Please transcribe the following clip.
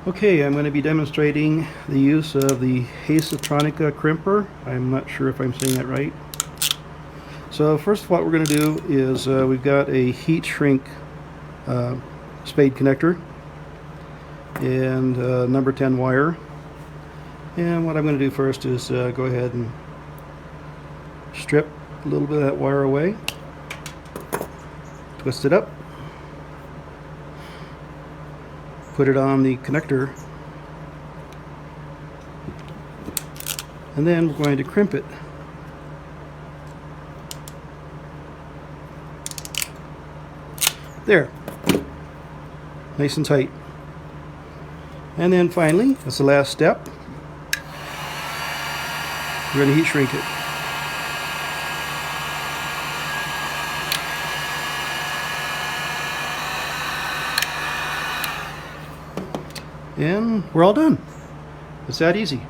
Okay, I'm going to be demonstrating the use of the Haisstronica crimper. I'm not sure if I'm saying that right. So first what we're going to do is we've got a heat shrink spade connector and number 10 wire. And what I'm going to do first is go ahead and strip a little bit of that wire away, twist it up, put it on the connector, and then we're going to crimp it. There, nice and tight. And then finally, that's the last step, we're going to heat shrink it. And we're all done. It's that easy.